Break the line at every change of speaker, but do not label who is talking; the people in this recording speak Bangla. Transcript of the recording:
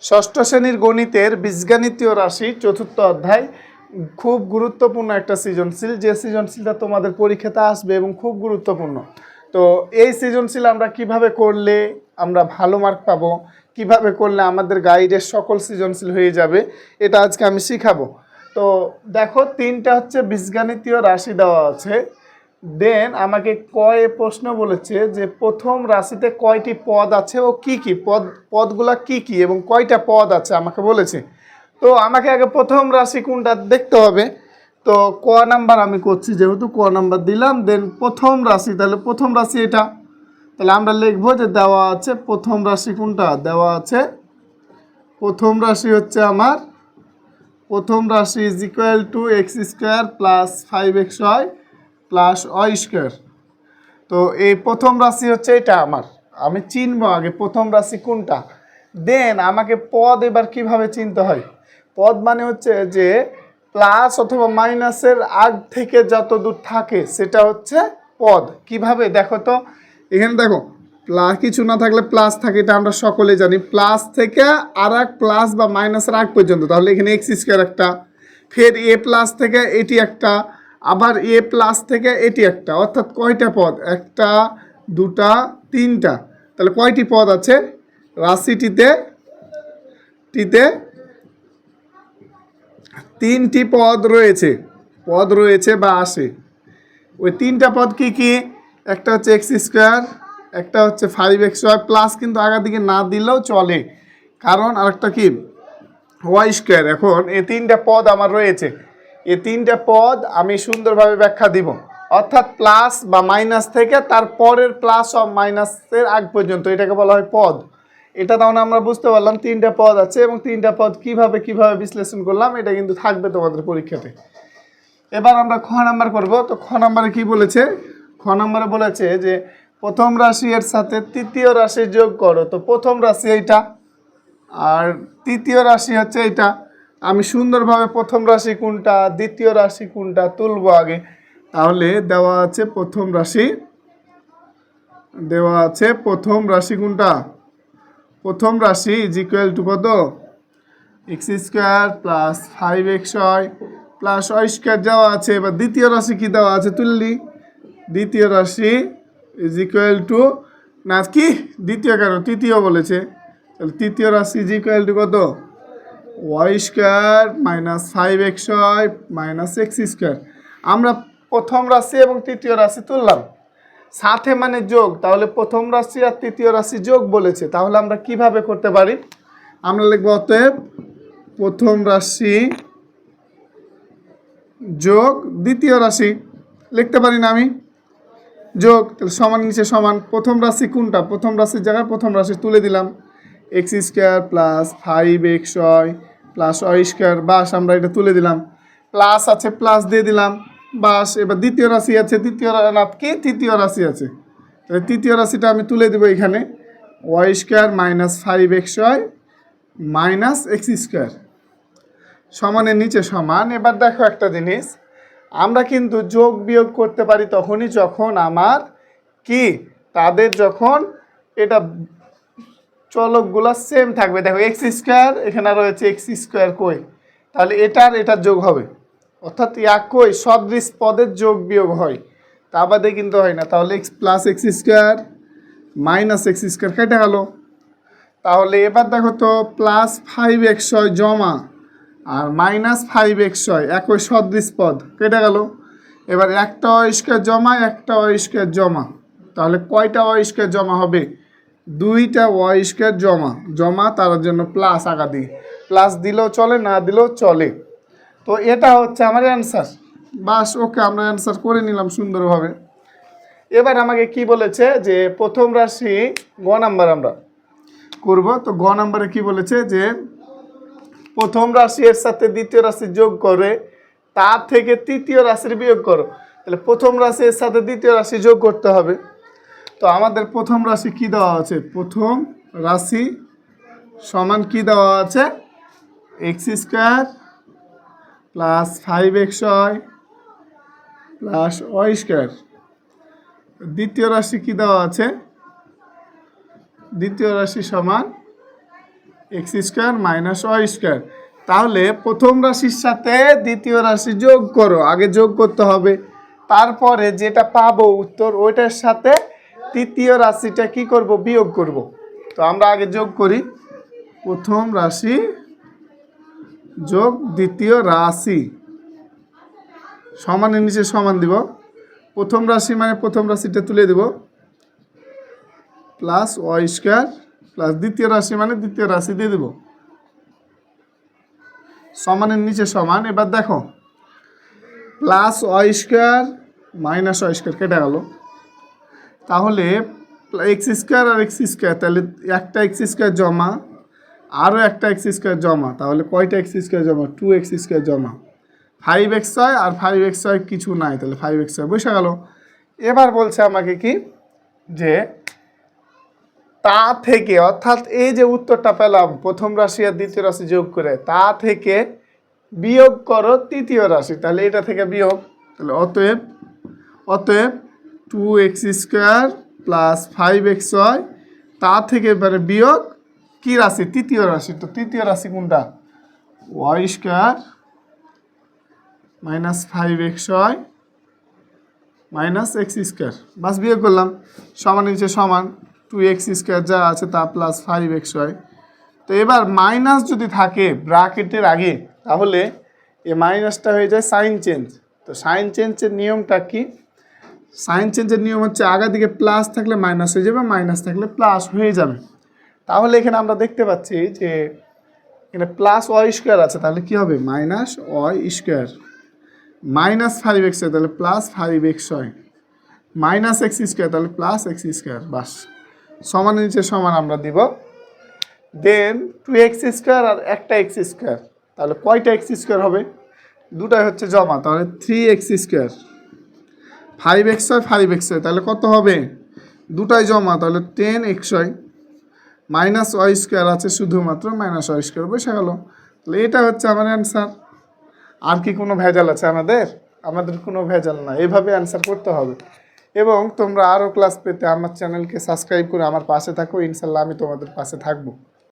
ষষ্ঠ শ্রেণীর গণিতের বীজগণিতীয় রাশি চতুর্থ অধ্যায় খুব গুরুত্বপূর্ণ একটা সৃজনশীল, যে সৃজনশীলটা তোমাদের পরীক্ষাতে আসবে এবং খুব গুরুত্বপূর্ণ। তো এই সৃজনশীল আমরা কিভাবে করলে আমরা ভালো মার্ক পাবো, কিভাবে করলে আমাদের গাইডের সকল সৃজনশীল হয়ে যাবে, এটা আজকে আমি শিখাবো। তো দেখো, তিনটা হচ্ছে বীজগণিতীয় রাশি দেওয়া আছে। দেন আমাকে প্রশ্ন বলেছে যে প্রথম রাশিতে কয়টি পদ আছে ও কি কি পদগুলা কি কি এবং কয়টা পদ আছে আমাকে বলেছে। তো আমাকে আগে প্রথম রাশি কোনটা দেখতে হবে। তো ক নাম্বার আমি করছি, যেহেতু ক নাম্বার দিলাম, দেন প্রথম রাশি, তাহলে প্রথম রাশি এটা। তাহলে আমরা লিখবো যে দেওয়া আছে প্রথম রাশি কোনটা, দেওয়া আছে প্রথম রাশি হচ্ছে আমার প্রথম রাশি is equal to X square plus 5xy plus Y square. তো এই প্রথম রাশি হচ্ছে এটা আমার, আমি চিনবো আগে প্রথম রাশি কোনটা। দেন আমাকে পদ এবার কিভাবে চিনতে হয়। পদ মানে হচ্ছে যে প্লাস অথবা মাইনাসের আগ থেকে যত দূর থাকে সেটা হচ্ছে পদ। কিভাবে দেখো তো, এখানে দেখো প্লাস কিছু না থাকলে প্লাস থাকে, এটা আমরা সকলে জানি। প্লাস থেকে আর এক প্লাস বা মাইনাসের আগ পর্যন্ত, তাহলে এখানে এক্স স্কোয়ার একটা, ফের এ প্লাস থেকে এটি একটা, আবার এ প্লাস থেকে এটি একটা, অর্থাৎ কয়টা পদ, একটা দুটা তিনটা। তাহলে কয়টি পদ আছে রাশিটিতে, তিনটি পদ রয়েছে বা আসে। ওই তিনটা পদ কি কি, একটা হচ্ছে এক্স স্কোয়ার, একটা হচ্ছে 5xy প্লাস কিন্তু আগার দিকে না দিলেও চলে, কারণ আরেকটা কি ওয়াই স্কোয়ার। এখন এই তিনটা পদ আমার রয়েছে, এই তিনটা পদ আমি সুন্দরভাবে ব্যাখ্যা দিব, অর্থাৎ প্লাস বা মাইনাস থেকে তার পরের প্লাস ও মাইনাসের আগ পর্যন্ত, এটাকে বলা হয় পদ। এটা তাহলে আমরা বুঝতে পারলাম তিনটা পদ আছে, এবং তিনটা পদ কিভাবে বিশ্লেষণ করলাম এটা কিন্তু থাকবে তোমাদের পরীক্ষাতে। এবার আমরা খ নাম্বার করব। তো খ নাম্বারে কি বলেছে, খ নাম্বারে বলেছে যে প্রথম রাশি এর সাথে তৃতীয় রাশি যোগ করো। তো প্রথম রাশি এইটা আর তৃতীয় রাশি হচ্ছে এটা। আমি সুন্দরভাবে প্রথম রাশি কোনটা দ্বিতীয় রাশি কোনটা তুলবো আগে। তাহলে দেওয়া আছে প্রথম রাশি কোনটা, প্রথম রাশি ইজ ইকুয়াল টু কত, X square plus 5xy plus Y square দেওয়া আছে। এবার দ্বিতীয় রাশি কি দেওয়া আছে তুললি, দ্বিতীয় রাশি ইজ ইকুয়াল টু, না কি দ্বিতীয় কেন তৃতীয় বলেছে, তাহলে তৃতীয় রাশি ইজ ইকুয়াল টু কত, Y square minus 5xy minus X square. আমরা প্রথম রাশি এবং তৃতীয় রাশি তুললাম, সাথে মানে যোগ, তাহলে প্রথম রাশি আর তৃতীয় রাশি যোগ বলেছে। তাহলে আমরা কিভাবে করতে পারি, আমরা লিখব অতএব প্রথম রাশি যোগ দ্বিতীয় রাশি, লিখতে পারি না আমি, যোগ, তাহলে সমান নিচে সমান। প্রথম রাশি কোনটা, প্রথম রাশির জায়গায় প্রথম রাশি তুলে দিলাম, x square plus 5xy plus Y square, বাস আমরা এটা তুলে দিলাম, প্লাস আছে প্লাস দিয়ে দিলাম, বাস। এবার দ্বিতীয় রাশি আছে, তৃতীয় রাশি আছে, তাহলে তৃতীয় রাশিটা আমি তুলে দেবো এখানে, Y square minus 5xy minus X square সমানের নিচে সমান। এবার দেখো একটা জিনিস, আমরা কিন্তু যোগ বিয়োগ করতে পারি তখনই যখন আমার কি তাদের যখন এটা চলকগুলো সেম থাকবে। দেখো এক্স স্কোয়ার এখানে রয়েছে, এক্স স্কোয়ার কই, তাহলে এটার যোগ হবে, অর্থাৎ একই সদৃশ পদের যোগ বিয়োগ হয়, তা বাদে কিন্তু হয় না। তাহলে x plus x square minus X square কেটে গেল। তাহলে এবার দেখো তো প্লাস 5xy জমা আর মাইনাস 5xy একই সদৃশ পদ কেটে গেল। এবার একটা ওয়াই স্কোয়ার জমা, একটা ওয়াই স্কোয়ার জমা, তাহলে কয়টা ওয়াই স্কোয়ার জমা হবে, দুইটা ওয়াই স্কোয়ার জমা, তার জন্য প্লাস আগা দিই, প্লাস দিলেও চলে না দিলেও চলে। তো এটা হচ্ছে আমার অ্যান্সার, বাস ওকে আমরা অ্যান্সার করে নিলাম সুন্দরভাবে। এবার আমাকে কি বলেছে যে প্রথম রাশি গ নাম্বার আমরা করব। তো গ নাম্বারে কি বলেছে যে প্রথম রাশি এর সাথে দ্বিতীয় রাশি যোগ করে তার থেকে তৃতীয় রাশির বিয়োগ করো। তাহলে প্রথম রাশি এর সাথে দ্বিতীয় রাশি যোগ করতে হবে। তো আমাদের প্রথম রাশি কি দেওয়া আছে, প্রথম রাশি সমান কি দেওয়া আছে, X square plus 5xy plus Y square. দ্বিতীয় রাশি কি দেওয়া আছে, দ্বিতীয় রাশি সমান X square minus Y square. তাহলে প্রথম রাশির সাথে দ্বিতীয় রাশি যোগ করো, আগে যোগ করতে হবে, তারপরে যেটা পাবো উত্তর ওইটার সাথে তৃতীয় রাশিটা কি করব, বিয়োগ করব। তো আমরা আগে যোগ করি, প্রথম রাশি যোগ দ্বিতীয় রাশি সমানের নিচে সমান দিব, প্রথম রাশি মানে প্রথম রাশিটা তুলে দেব প্লাস ওয়াই স্কোয়ার প্লাস দ্বিতীয় রাশি মানে দ্বিতীয় রাশি দিয়ে দেব, সমানের নিচে সমান। এবার দেখো plus Y square minus Y square কেটে গেল, তাহলে এক্স স্কোয়ার আর এক্স স্কোয়ার, তাহলে একটা এক্স স্কোয়ার জমা আরও একটা এক্স স্কোয়ার জমা, তাহলে কয়টা এক্স স্কোয়ার জমা, 2x স্কোয়ার জমা, 5x হয় আর 5x হয় কিছু নাই, তাহলে 5x হয় বসে গেল। এবার বলছে আমাকে কি যে তা থেকে, অর্থাৎ এই যে উত্তরটা পেলাম প্রথম রাশি আর দ্বিতীয় রাশি যোগ করে, তা থেকে বিয়োগ করো তৃতীয় রাশি, তাহলে এটা থেকে বিয়োগ, তাহলে অতএব 2x স্কোয়ার প্লাস 5x হয়, তা থেকে এবারে বিয়োগ কি রাশি, তৃতীয় রাশি। তো তৃতীয় রাশি কোনটা, ওয়াই স্কোয়ার মাইনাস 5x হয় মাইনাস এক্স স্কোয়ার, বাস বিয়োগ করলাম, সমান নিচে সমান, 2x স্কোয়ার যা আছে তা প্লাস 5x হয়। তো এবার মাইনাস যদি থাকে ব্র্যাকেটের আগে, তাহলে এই মাইনাসটা হয়ে যায় সাইন চেঞ্জ। তো সাইন চেঞ্জের নিয়মটা কি, সাইন চেঞ্জের নিয়ম হচ্ছে আগের দিকে প্লাস থাকলে মাইনাস হয়ে যাবে, মাইনাস থাকলে প্লাস হয়ে যাবে। তাহলে এখানে আমরা দেখতে পাচ্ছি যে এখানে প্লাস ওয়াই স্কোয়ার আছে, তাহলে কি হবে minus Y square, minus 5x হয় তাহলে প্লাস 5x হয়, মাইনাস এক্স স্কোয়ার তাহলে প্লাস এক্স স্কোয়ার, বাস সমানের নিচে সমান আমরা দিব। দেন 2x স্কোয়ার আর একটা এক্স স্কোয়ার, তাহলে কয়টা এক্স স্কোয়ার হবে, দুটাই হচ্ছে জমা, তাহলে 3x স্কোয়ার, 5x হয় 5x হয়, তাহলে কত হবে, দুটাই জমা, তাহলে 10x হয়, মাইনাস ওয়াই স্কোয়ার আছে শুধুমাত্র, মাইনাস ওয়াই স্কোয়ার বসে গেল। তাহলে এটা হচ্ছে আমার অ্যান্সার। আর কি কোনো ভেজাল আছে আমাদের কোনো ভেজাল না, এইভাবে অ্যান্সার করতে হবে। এবং তোমরা আরও ক্লাস পেতে আমার চ্যানেলকে সাবস্ক্রাইব করে আমার পাশে থাকো, ইনশাল্লাহ আমি তোমাদের পাশে থাকবো।